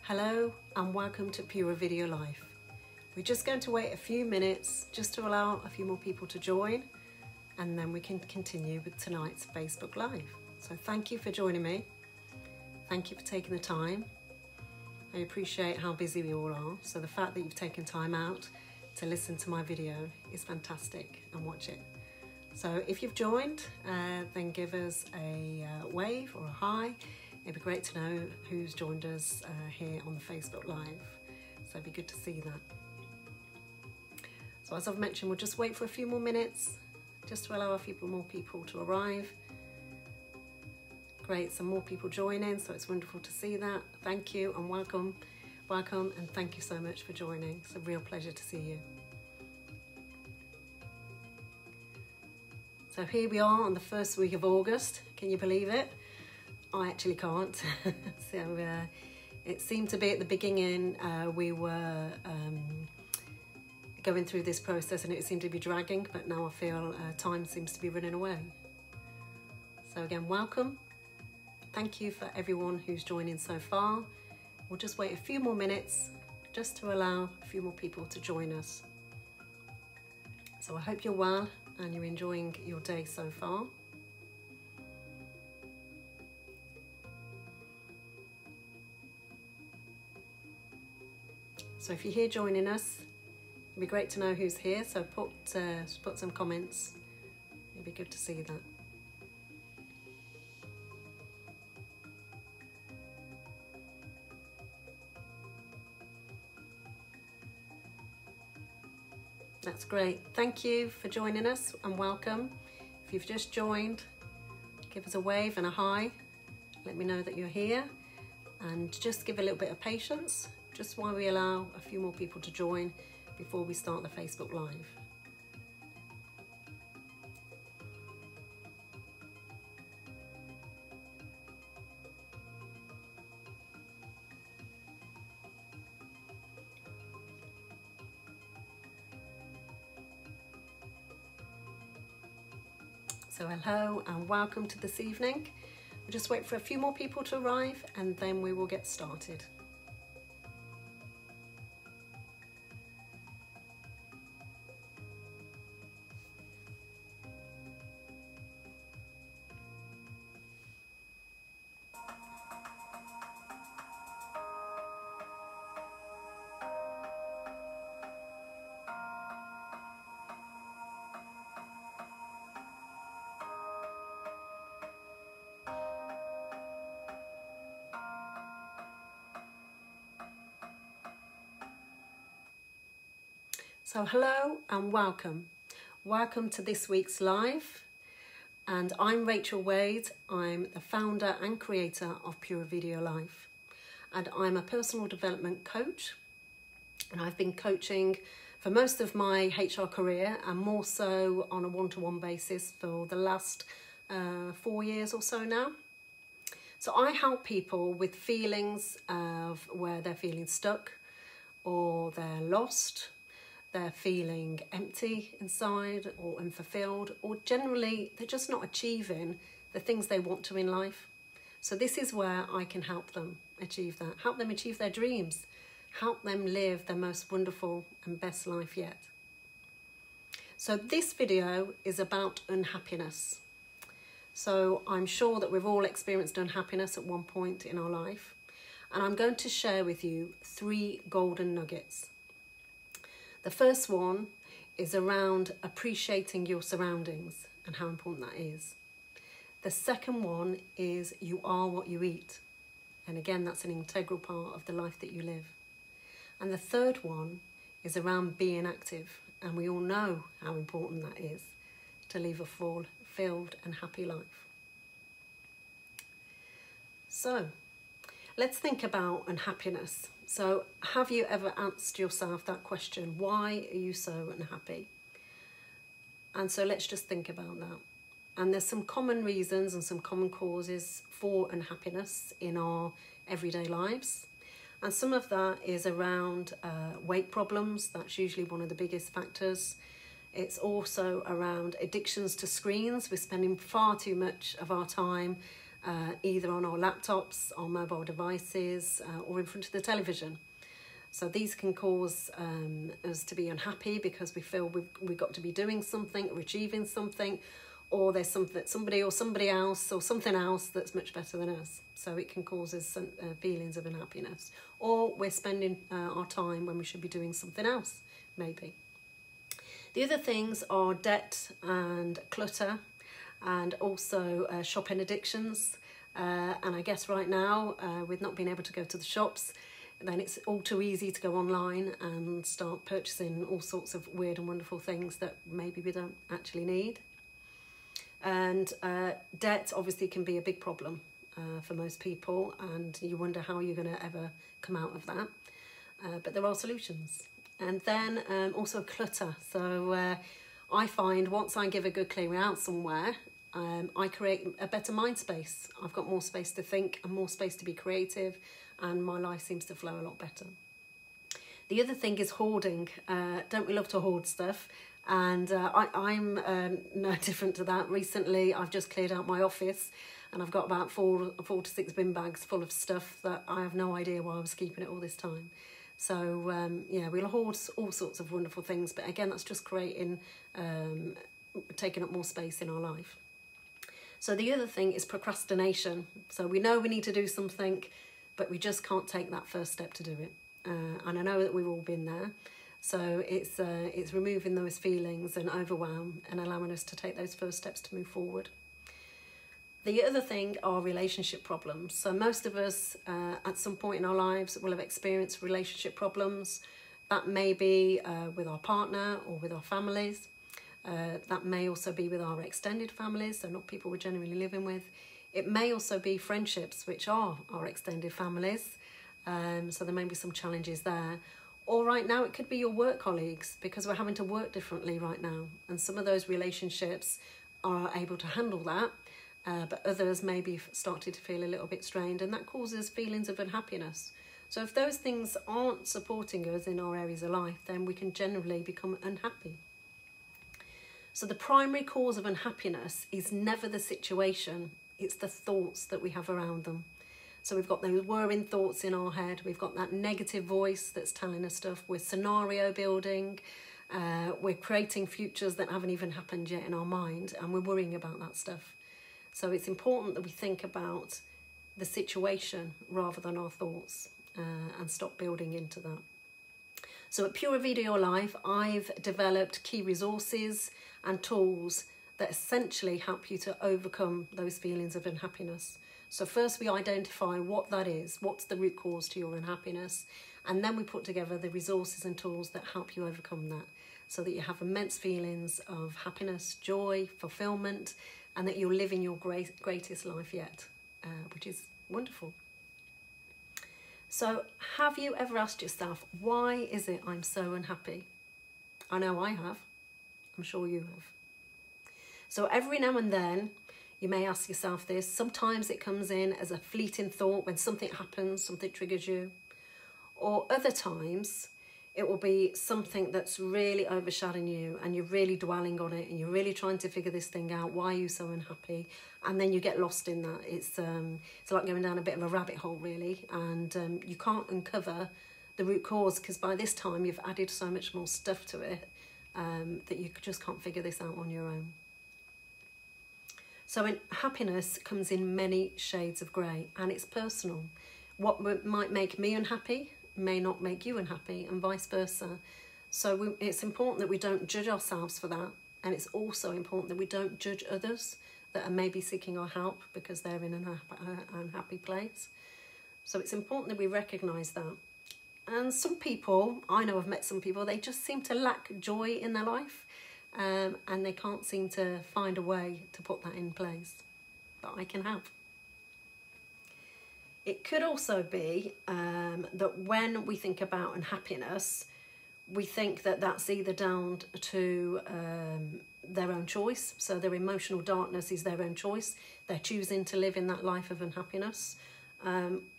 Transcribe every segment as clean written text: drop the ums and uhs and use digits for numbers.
Hello and welcome to Pura Video Life. We're just going to wait a few minutes just to allow a few more people to join, and then we can continue with tonight's Facebook Live. So thank you for joining me. Thank you for taking the time. I appreciate how busy we all are, so the fact that you've taken time out to listen to my video is fantastic, and watch it. So if you've joined, then give us a wave or a hi. It'd be great to know who's joined us here on the Facebook Live. So it'd be good to see that. So as I've mentioned, we'll just wait for a few more minutes, just to allow a few more people to arrive. Great, some more people joining, so it's wonderful to see that. Thank you and welcome, and thank you so much for joining. It's a real pleasure to see you. So here we are on the first week of August. Can you believe it? I actually can't. So it seemed to be at the beginning we were going through this process and it seemed to be dragging, but now I feel time seems to be running away. So again, welcome. Thank you for everyone who's joining so far. We'll just wait a few more minutes just to allow a few more people to join us. So I hope you're well and you're enjoying your day so far. So if you're here joining us, it'd be great to know who's here, so put some comments. It'd be good to see that. That's great. Thank you for joining us and welcome. If you've just joined, give us a wave and a hi. Let me know that you're here, and just give a little bit of patience just while we allow a few more people to join before we start the Facebook Live. So hello and welcome to this evening. We'll just wait for a few more people to arrive and then we will get started. So hello and welcome. Welcome to this week's live. And I'm Rachel Wade. I'm the founder and creator of Pura Video Life. And I'm a personal development coach. And I've been coaching for most of my HR career and more so on a one-to-one basis for the last 4 years or so now. So I help people with feelings of where they're feeling stuck or they're lost. They're feeling empty inside or unfulfilled, or generally they're just not achieving the things they want to in life. So this is where I can help them achieve that, help them achieve their dreams, help them live their most wonderful and best life yet. So this video is about unhappiness. So I'm sure that we've all experienced unhappiness at one point in our life, and I'm going to share with you 3 golden nuggets. The first one is around appreciating your surroundings and how important that is. The second one is you are what you eat. And again, that's an integral part of the life that you live. And the third one is around being active. And we all know how important that is to live a fulfilled and happy life. So let's think about unhappiness. So have you ever asked yourself that question? Why are you so unhappy? And so let's just think about that. And there's some common reasons and some common causes for unhappiness in our everyday lives. And some of that is around weight problems. That's usually one of the biggest factors. It's also around addictions to screens. We're spending far too much of our time either on our laptops, our mobile devices, or in front of the television. So these can cause us to be unhappy because we feel we've got to be doing something or achieving something, or there's somebody else or something else that's much better than us. So it can cause us some feelings of unhappiness. Or we're spending our time when we should be doing something else, maybe. The other things are debt and clutter, and also shopping addictions. And I guess right now, with not being able to go to the shops, then it's all too easy to go online and start purchasing all sorts of weird and wonderful things that maybe we don't actually need. And debt obviously can be a big problem for most people, and you wonder how you're going to ever come out of that. But there are solutions. And then also clutter. So I find once I give a good clearing out somewhere, I create a better mind space. I've got more space to think and more space to be creative, and my life seems to flow a lot better. The other thing is hoarding. Don't we love to hoard stuff? And I'm no different to that. Recently, I've just cleared out my office, and I've got about four to six bin bags full of stuff that I have no idea why I was keeping it all this time. So, yeah, we'll hoard all sorts of wonderful things. But again, that's just creating, taking up more space in our life. So the other thing is procrastination. So we know we need to do something, but we just can't take that first step to do it. And I know that we've all been there. So it's removing those feelings and overwhelm and allowing us to take those first steps to move forward. The other thing are relationship problems. So most of us at some point in our lives will have experienced relationship problems. That may be with our partner or with our families. That may also be with our extended families, so not people we're generally living with. It may also be friendships, which are our extended families. So there may be some challenges there. Or right now it could be your work colleagues, because we're having to work differently right now. And some of those relationships are able to handle that. But others maybe started to feel a little bit strained, and that causes feelings of unhappiness. So if those things aren't supporting us in our areas of life, then we can generally become unhappy. So the primary cause of unhappiness is never the situation, it's the thoughts that we have around them. So we've got those worrying thoughts in our head, we've got that negative voice that's telling us stuff, we're scenario building, we're creating futures that haven't even happened yet in our mind, and we're worrying about that stuff. So it's important that we think about the situation rather than our thoughts, and stop building into that. So at Pura Vida Your Life, I've developed key resources and tools that essentially help you to overcome those feelings of unhappiness. So first we identify what that is, what's the root cause to your unhappiness, and then we put together the resources and tools that help you overcome that, so that you have immense feelings of happiness, joy, fulfillment, and that you're living your greatest life yet, which is wonderful. So have you ever asked yourself, why is it I'm so unhappy? I know I have. I'm sure you have. So every now and then, you may ask yourself this. Sometimes it comes in as a fleeting thought when something happens, something triggers you. Or other times, it will be something that's really overshadowing you, and you're really dwelling on it, and you're really trying to figure this thing out. Why are you so unhappy? And then you get lost in that. It's like going down a bit of a rabbit hole, really, and you can't uncover the root cause, because by this time you've added so much more stuff to it that you just can't figure this out on your own. So happiness comes in many shades of grey, and it's personal. What might make me unhappy may not make you unhappy, and vice versa. So it's important that we don't judge ourselves for that, and it's also important that we don't judge others that are maybe seeking our help because they're in an unhappy place. So it's important that we recognise that. And some people, I know I've met some people, they just seem to lack joy in their life, and they can't seem to find a way to put that in place. But I can help. It could also be that when we think about unhappiness, we think that that's either down to their own choice. So their emotional darkness is their own choice. They're choosing to live in that life of unhappiness.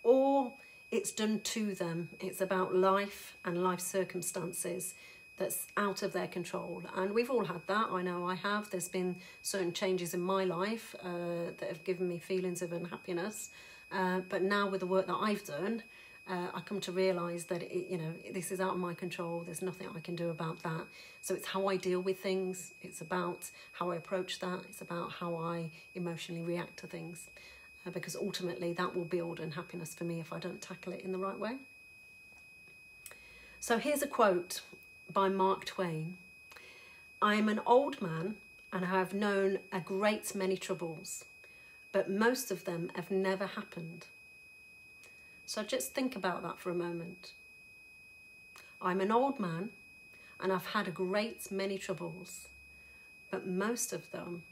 Or it's done to them. It's about life and life circumstances that's out of their control. And we've all had that. I know I have. There's been certain changes in my life that have given me feelings of unhappiness. But now with the work that I've done, I come to realise that, this is out of my control. There's nothing I can do about that. So it's how I deal with things. It's about how I approach that. It's about how I emotionally react to things. Because ultimately that will build unhappiness for me if I don't tackle it in the right way. So here's a quote by Mark Twain. "I am an old man and I have known a great many troubles, but most of them have never happened." So just think about that for a moment. I'm an old man and I've had a great many troubles, but most of them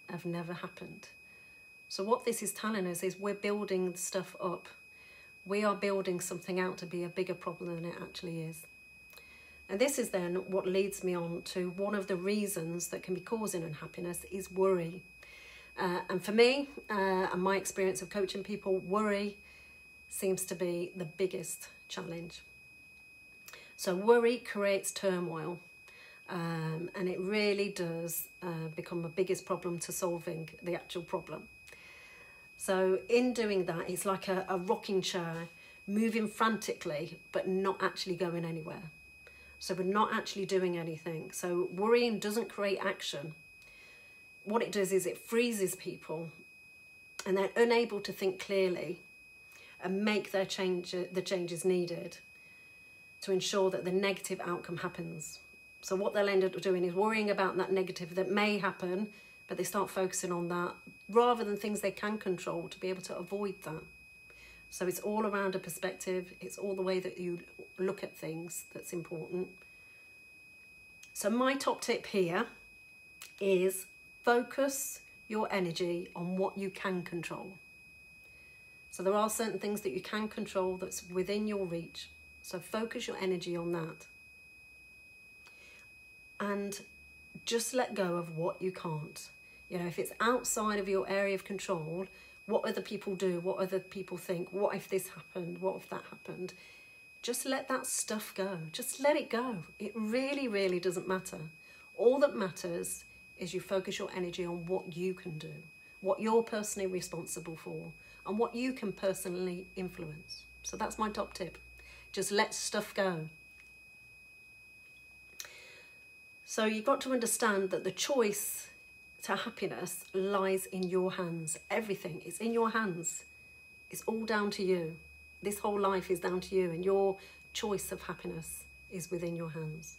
have never happened. So what this is telling us is we're building stuff up. We are building something out to be a bigger problem than it actually is. And this is then what leads me on to one of the reasons that can be causing unhappiness is worry. And for me, and my experience of coaching people, worry seems to be the biggest challenge. So worry creates turmoil, and it really does become the biggest problem to solving the actual problem. So in doing that, it's like a rocking chair moving frantically, but not actually going anywhere. So we're not actually doing anything. So worrying doesn't create action. What it does is it freezes people and they're unable to think clearly and make the changes needed to ensure that the negative outcome happens. So what they'll end up doing is worrying about that negative that may happen, but they start focusing on that rather than things they can control to be able to avoid that. So it's all around a perspective. It's all the way that you look at things that's important. So my top tip here is focus your energy on what you can control. So there are certain things that you can control that's within your reach. So focus your energy on that. And just let go of what you can't. If it's outside of your area of control, what other people do, what other people think, what if this happened, what if that happened, just let that stuff go. Just let it go. It really, really doesn't matter. All that matters is you focus your energy on what you can do, what you're personally responsible for, and what you can personally influence. So that's my top tip. Just let stuff go. So you've got to understand that the choice to happiness lies in your hands. Everything is in your hands. It's all down to you. This whole life is down to you, and your choice of happiness is within your hands.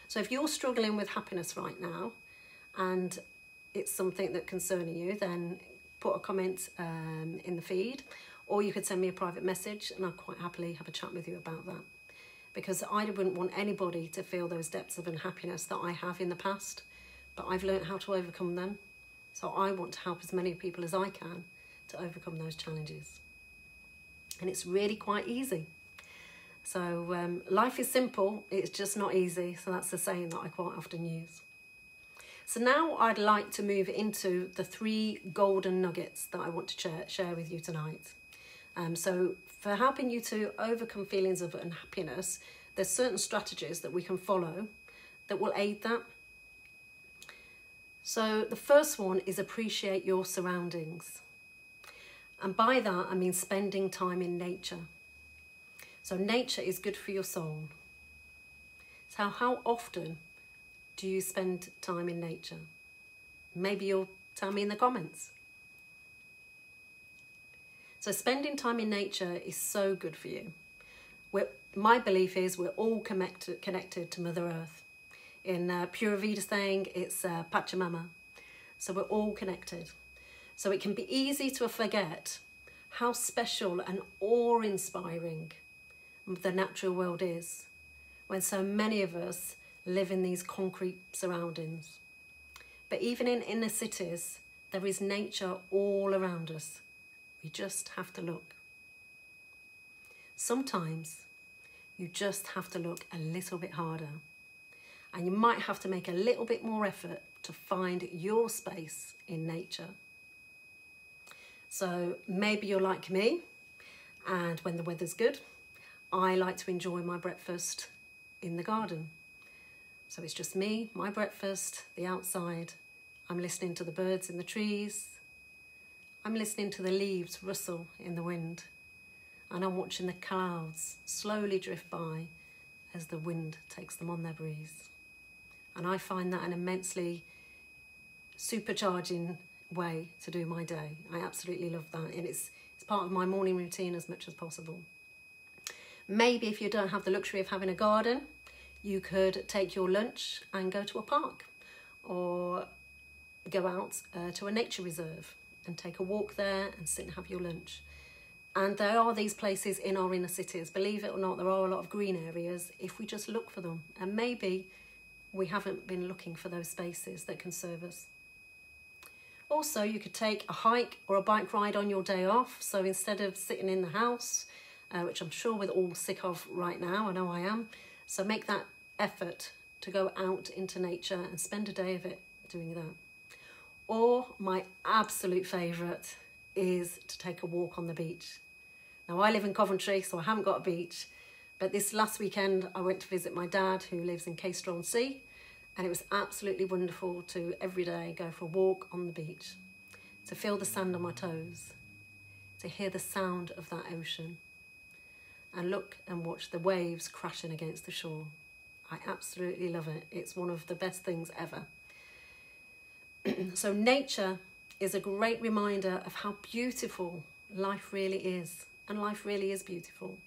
So if you're struggling with happiness right now and it's something that's concerning you, then put a comment in the feed, or you could send me a private message and I'll quite happily have a chat with you about that. Because I wouldn't want anybody to feel those depths of unhappiness that I have in the past, but I've learned how to overcome them. So I want to help as many people as I can to overcome those challenges. And it's really quite easy. So life is simple, it's just not easy. So that's the saying that I quite often use. So now I'd like to move into the 3 golden nuggets that I want to share with you tonight. So for helping you to overcome feelings of unhappiness, there's certain strategies that we can follow that will aid that. So the first one is appreciate your surroundings. And by that, I mean spending time in nature. So nature is good for your soul. So how often do you spend time in nature? Maybe you'll tell me in the comments. So spending time in nature is so good for you. My belief is we're all connected to Mother Earth. In Pura Vida saying, it's Pachamama. So we're all connected. So it can be easy to forget how special and awe-inspiring the natural world is when so many of us live in these concrete surroundings. But even in inner cities, there is nature all around us. We just have to look. Sometimes you just have to look a little bit harder, and you might have to make a little bit more effort to find your space in nature. So maybe you're like me, and when the weather's good, I like to enjoy my breakfast in the garden. So it's just me, my breakfast, the outside. I'm listening to the birds in the trees. I'm listening to the leaves rustle in the wind. And I'm watching the clouds slowly drift by as the wind takes them on their breeze. And I find that an immensely supercharging way to do my day. I absolutely love that, and it's part of my morning routine as much as possible. Maybe if you don't have the luxury of having a garden, you could take your lunch and go to a park, or go out to a nature reserve and take a walk there and sit and have your lunch. And there are these places in our inner cities. Believe it or not, there are a lot of green areas if we just look for them. And maybe we haven't been looking for those spaces that can serve us. Also, you could take a hike or a bike ride on your day off. So instead of sitting in the house, which I'm sure we're all sick of right now, I know I am. So make that effort to go out into nature and spend a day of it doing that. Or my absolute favourite is to take a walk on the beach. Now, I live in Coventry, so I haven't got a beach, but this last weekend I went to visit my dad, who lives in Castrol-on-Sea, and it was absolutely wonderful to every day go for a walk on the beach, to feel the sand on my toes, to hear the sound of that ocean, and look and watch the waves crashing against the shore. I absolutely love it. It's one of the best things ever. So nature is a great reminder of how beautiful life really is. And life really is beautiful.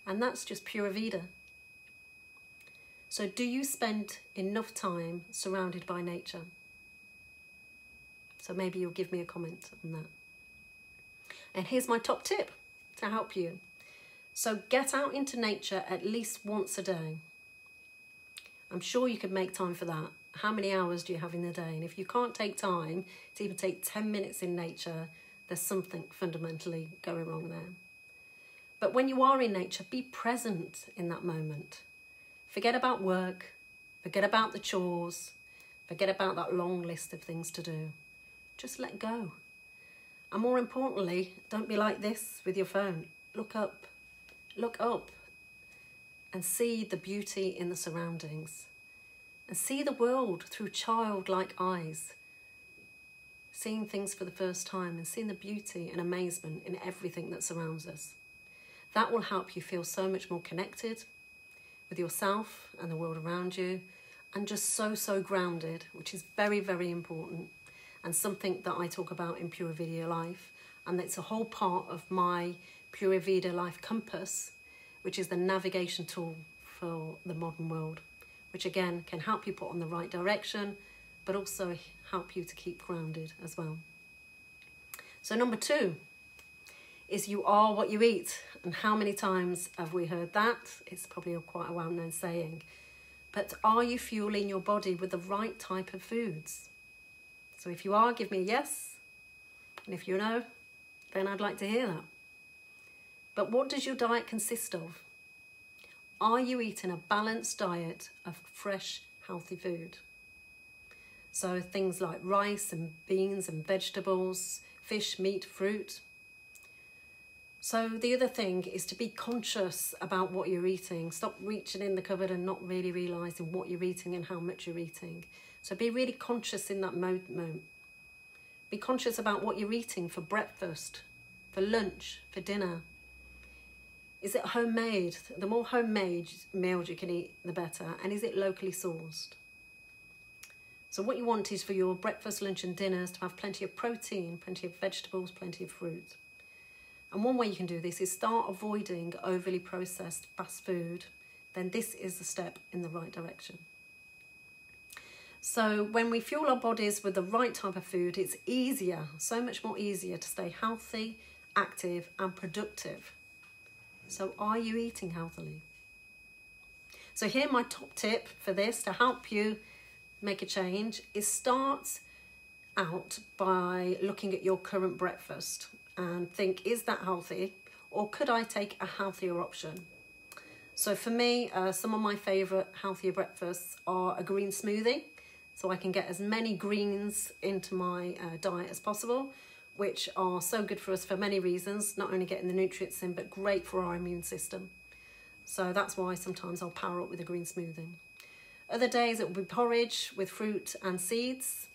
And that's just Pura Vida. So do you spend enough time surrounded by nature? So maybe you'll give me a comment on that. And here's my top tip to help you. So get out into nature at least once a day. I'm sure you could make time for that. How many hours do you have in the day? And if you can't take time to even take 10 minutes in nature, there's something fundamentally going wrong there. But when you are in nature, be present in that moment. Forget about work, forget about the chores, forget about that long list of things to do. Just let go. And more importantly, don't be like this with your phone. Look up and see the beauty in the surroundings. And see the world through childlike eyes. Seeing things for the first time and seeing the beauty and amazement in everything that surrounds us. That will help you feel so much more connected with yourself and the world around you, and just so grounded, which is very, very important, and something that I talk about in Pura Vida Life, and it's a whole part of my Pura Vida Life Compass, which is the navigation tool for the modern world, which again can help you put on the right direction, but also help you to keep grounded as well. So number 2 is you are what you eat. And how many times have we heard that? It's probably quite a well-known saying. But are you fueling your body with the right type of foods? So if you are, give me a yes. And if you know, then I'd like to hear that. But what does your diet consist of? Are you eating a balanced diet of fresh, healthy food? So things like rice and beans and vegetables, fish, meat, fruit. So the other thing is to be conscious about what you're eating. Stop reaching in the cupboard and not really realising what you're eating and how much you're eating. So be really conscious in that moment. Be conscious about what you're eating for breakfast, for lunch, for dinner. Is it homemade? The more homemade meals you can eat, the better. And is it locally sourced? So what you want is for your breakfast, lunch and dinners to have plenty of protein, plenty of vegetables, plenty of fruit. And one way you can do this is start avoiding overly processed fast food. Then this is a step in the right direction. So when we fuel our bodies with the right type of food, it's easier, so much more easier to stay healthy, active and productive. So are you eating healthily? So here my top tip for this to help you make a change is start out by looking at your current breakfast and think, is that healthy, or could I take a healthier option? So for me, some of my favourite healthier breakfasts are a green smoothie, so I can get as many greens into my diet as possible, which are so good for us for many reasons, not only getting the nutrients in, but great for our immune system. So that's why sometimes I'll power up with a green smoothie. Other days it will be porridge with fruit and seeds.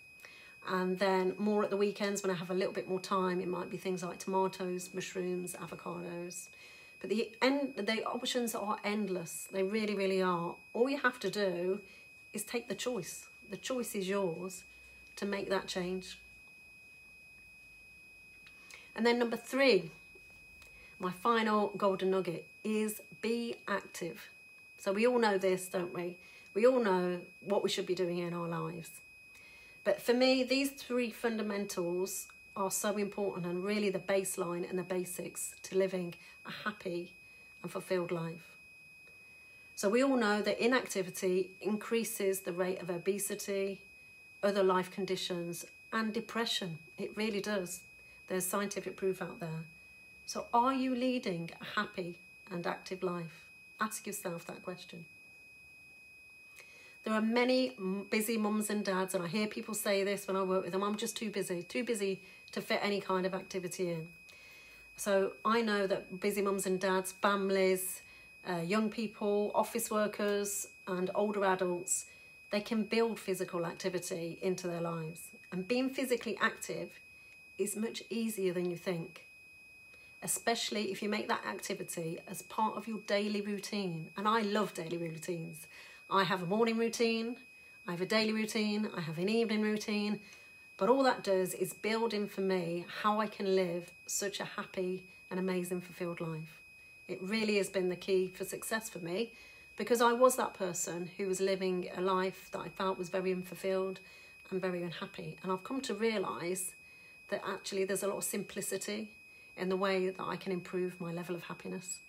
And then more at the weekends when I have a little bit more time, it might be things like tomatoes, mushrooms, avocados. But the options are endless. They really, really are. All you have to do is take the choice. The choice is yours to make that change. And then number 3, my final golden nugget is be active. So we all know this, don't we? We all know what we should be doing in our lives. But for me, these 3 fundamentals are so important and really the baseline and the basics to living a happy and fulfilled life. So we all know that inactivity increases the rate of obesity, other life conditions, and depression. It really does. There's scientific proof out there. So are you leading a happy and active life? Ask yourself that question. There are many busy mums and dads, and I hear people say this when I work with them, I'm just too busy to fit any kind of activity in. So I know that busy mums and dads, families, young people, office workers and older adults, they can build physical activity into their lives. And being physically active is much easier than you think, especially if you make that activity as part of your daily routine. And I love daily routines. I have a morning routine, I have a daily routine, I have an evening routine, but all that does is build in for me how I can live such a happy and amazing fulfilled life. It really has been the key for success for me, because I was that person who was living a life that I felt was very unfulfilled and very unhappy. And I've come to realise that actually there's a lot of simplicity in the way that I can improve my level of happiness.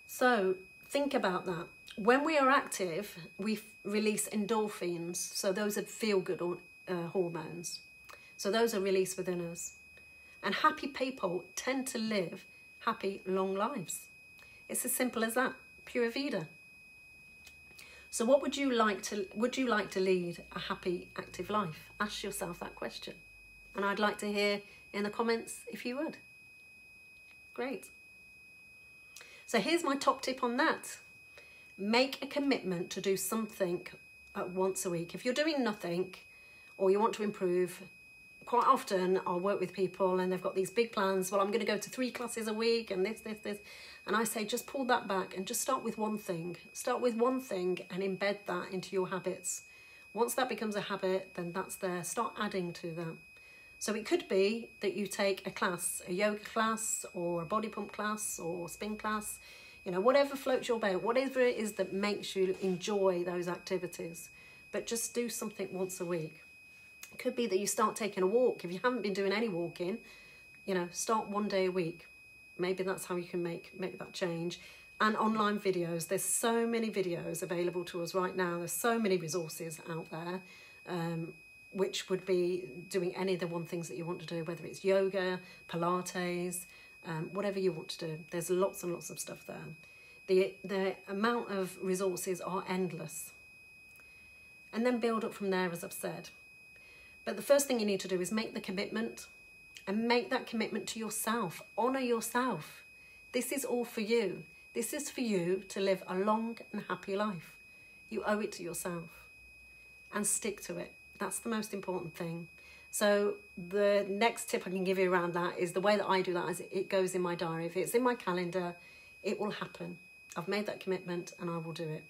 So think about that. When we are active, we release endorphins. So those are feel-good hormones. So those are released within us. And happy people tend to live happy, long lives. It's as simple as that. Pura Vida. So what would you like to lead a happy, active life? Ask yourself that question. And I'd like to hear in the comments if you would. Great. So here's my top tip on that. Make a commitment to do something once a week. If you're doing nothing or you want to improve, quite often I'll work with people and they've got these big plans. Well, I'm going to go to 3 classes a week and this. And I say, just pull that back and just start with one thing. Start with one thing and embed that into your habits. Once that becomes a habit, then that's there. Start adding to that. So it could be that you take a class, a yoga class or a body pump class or spin class, you know, whatever floats your boat, whatever it is that makes you enjoy those activities. But just do something once a week. It could be that you start taking a walk. If you haven't been doing any walking, you know, start 1 day a week. Maybe that's how you can make that change. And online videos. There's so many videos available to us right now. There's so many resources out there, which would be doing any of the things that you want to do, whether it's yoga, Pilates, whatever you want to do. There's lots and lots of stuff there. The amount of resources are endless. And then build up from there, as I've said. But the first thing you need to do is make the commitment, and make that commitment to yourself. Honour yourself. This is all for you. This is for you to live a long and happy life. You owe it to yourself. And stick to it. That's the most important thing. So the next tip I can give you around that is the way that I do that is it goes in my diary. If it's in my calendar, it will happen. I've made that commitment and I will do it.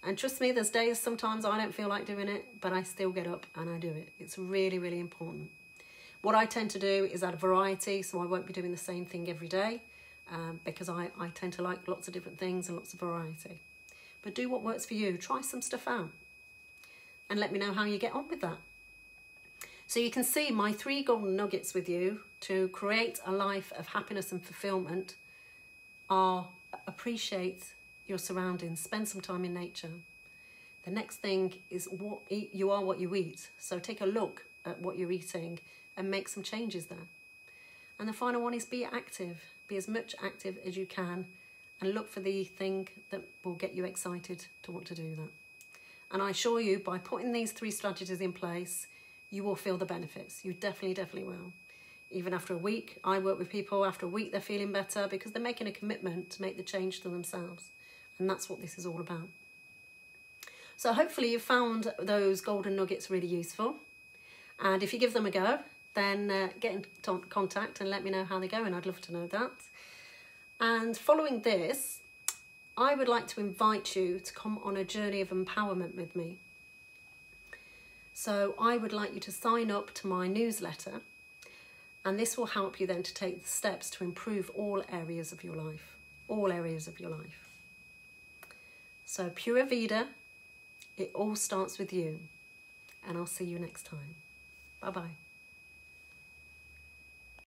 And trust me, there's days sometimes I don't feel like doing it, but I still get up and I do it. It's really, really important. What I tend to do is add variety, so I won't be doing the same thing every day because I tend to like lots of different things and lots of variety. But do what works for you. Try some stuff out and let me know how you get on with that. So you can see my 3 golden nuggets with you to create a life of happiness and fulfillment are: appreciate your surroundings, spend some time in nature. The next thing is you are what you eat. So take a look at what you're eating and make some changes there. And the final one is be active. Be as much active as you can and look for the thing that will get you excited to want to do that. And I assure you, by putting these 3 strategies in place, you will feel the benefits. You definitely will. Even after a week, I work with people, after a week they're feeling better because they're making a commitment to make the change to themselves. And that's what this is all about. So hopefully you found those golden nuggets really useful. And if you give them a go, then get in contact and let me know how they're going. I'd love to know that. And following this, I would like to invite you to come on a journey of empowerment with me. So I would like you to sign up to my newsletter, and this will help you then to take the steps to improve all areas of your life. All areas of your life. So Pura Vida, it all starts with you. And I'll see you next time. Bye-bye.